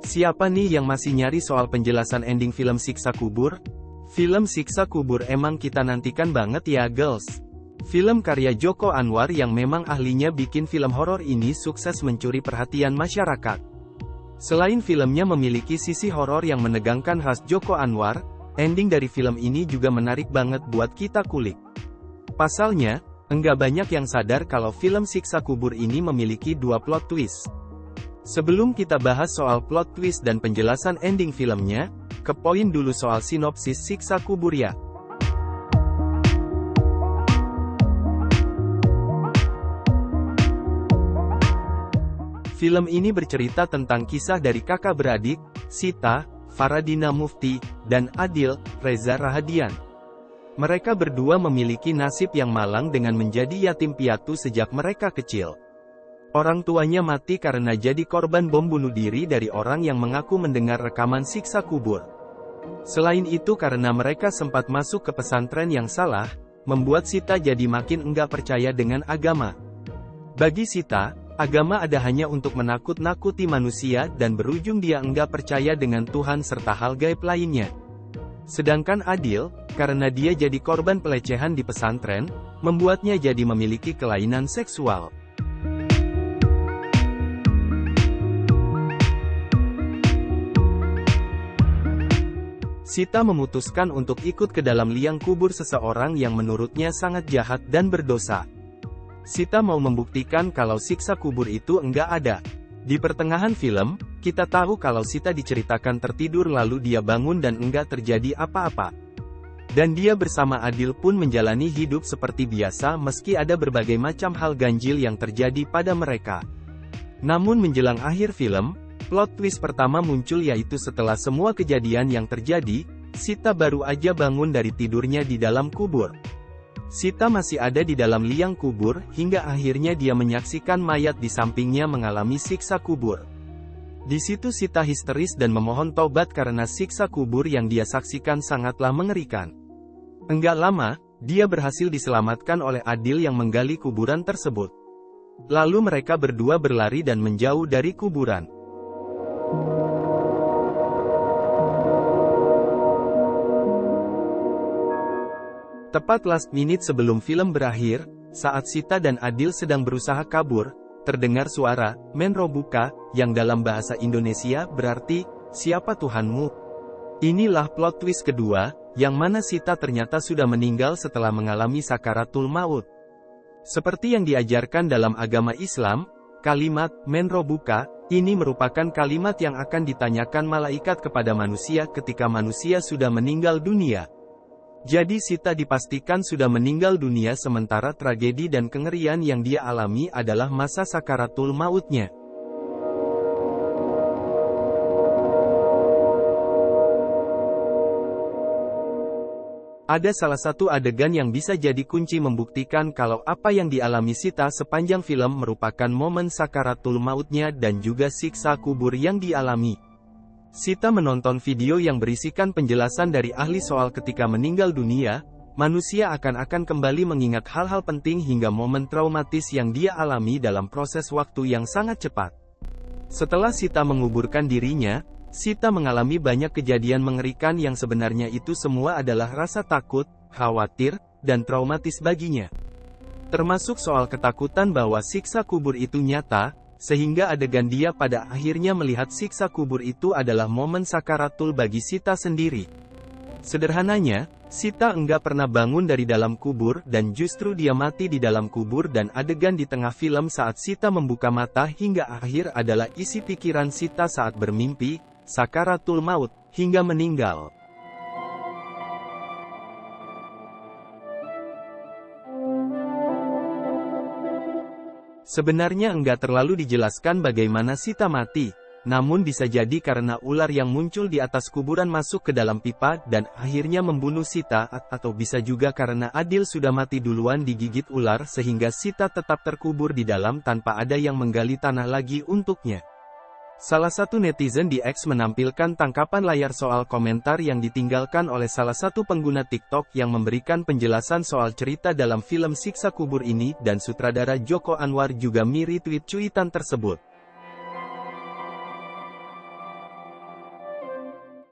Siapa nih yang masih nyari soal penjelasan ending film Siksa Kubur? Film Siksa Kubur emang kita nantikan banget ya girls. Film karya Joko Anwar yang memang ahlinya bikin film horor ini sukses mencuri perhatian masyarakat. Selain filmnya memiliki sisi horor yang menegangkan khas Joko Anwar, ending dari film ini juga menarik banget buat kita kulik. Pasalnya, enggak banyak yang sadar kalau film Siksa Kubur ini memiliki dua plot twist. Sebelum kita bahas soal plot twist dan penjelasan ending filmnya, ke poin dulu soal sinopsis Siksa Kubur ya. Film ini bercerita tentang kisah dari kakak beradik, Sita, Faradina Mufti, dan Adil, Reza Rahadian. Mereka berdua memiliki nasib yang malang dengan menjadi yatim piatu sejak mereka kecil. Orang tuanya mati karena jadi korban bom bunuh diri dari orang yang mengaku mendengar rekaman Siksa Kubur. Selain itu karena mereka sempat masuk ke pesantren yang salah, membuat Sita jadi makin enggak percaya dengan agama. Bagi Sita, agama ada hanya untuk menakut-nakuti manusia dan berujung dia enggak percaya dengan Tuhan serta hal gaib lainnya. Sedangkan Adil, karena dia jadi korban pelecehan di pesantren, membuatnya jadi memiliki kelainan seksual. Sita memutuskan untuk ikut ke dalam liang kubur seseorang yang menurutnya sangat jahat dan berdosa. Sita mau membuktikan kalau siksa kubur itu enggak ada. Di pertengahan film, kita tahu kalau Sita diceritakan tertidur lalu dia bangun dan enggak terjadi apa-apa. Dan dia bersama Adil pun menjalani hidup seperti biasa meski ada berbagai macam hal ganjil yang terjadi pada mereka. Namun menjelang akhir film, plot twist pertama muncul yaitu setelah semua kejadian yang terjadi, Sita baru aja bangun dari tidurnya di dalam kubur. Sita masih ada di dalam liang kubur, hingga akhirnya dia menyaksikan mayat di sampingnya mengalami siksa kubur. Di situ Sita histeris dan memohon taubat karena siksa kubur yang dia saksikan sangatlah mengerikan. Enggak lama, dia berhasil diselamatkan oleh Adil yang menggali kuburan tersebut. Lalu mereka berdua berlari dan menjauh dari kuburan. Tepat last minute sebelum film berakhir, saat Sita dan Adil sedang berusaha kabur, terdengar suara, "Men Robuka," yang dalam bahasa Indonesia berarti, "Siapa Tuhanmu?" Inilah plot twist kedua, yang mana Sita ternyata sudah meninggal setelah mengalami sakaratul maut. Seperti yang diajarkan dalam agama Islam, kalimat, "Men Robuka," ini merupakan kalimat yang akan ditanyakan malaikat kepada manusia ketika manusia sudah meninggal dunia. Jadi Sita dipastikan sudah meninggal dunia sementara tragedi dan kengerian yang dia alami adalah masa sakaratul mautnya. Ada salah satu adegan yang bisa jadi kunci membuktikan kalau apa yang dialami Sita sepanjang film merupakan momen sakaratul mautnya dan juga siksa kubur yang dialami. Sita menonton video yang berisikan penjelasan dari ahli soal ketika meninggal dunia, manusia akan kembali mengingat hal-hal penting hingga momen traumatis yang dia alami dalam proses waktu yang sangat cepat. Setelah Sita menguburkan dirinya, Sita mengalami banyak kejadian mengerikan yang sebenarnya itu semua adalah rasa takut, khawatir, dan traumatis baginya. Termasuk soal ketakutan bahwa siksa kubur itu nyata, sehingga adegan dia pada akhirnya melihat siksa kubur itu adalah momen sakaratul bagi Sita sendiri. Sederhananya, Sita enggak pernah bangun dari dalam kubur dan justru dia mati di dalam kubur dan adegan di tengah film saat Sita membuka mata hingga akhir adalah isi pikiran Sita saat bermimpi, sakaratul maut, hingga meninggal. Sebenarnya enggak terlalu dijelaskan bagaimana Sita mati, namun bisa jadi karena ular yang muncul di atas kuburan masuk ke dalam pipa dan akhirnya membunuh Sita, atau bisa juga karena Adil sudah mati duluan digigit ular sehingga Sita tetap terkubur di dalam tanpa ada yang menggali tanah lagi untuknya. Salah satu netizen di X menampilkan tangkapan layar soal komentar yang ditinggalkan oleh salah satu pengguna TikTok yang memberikan penjelasan soal cerita dalam film Siksa Kubur ini dan sutradara Joko Anwar juga me-retweet cuitan tersebut.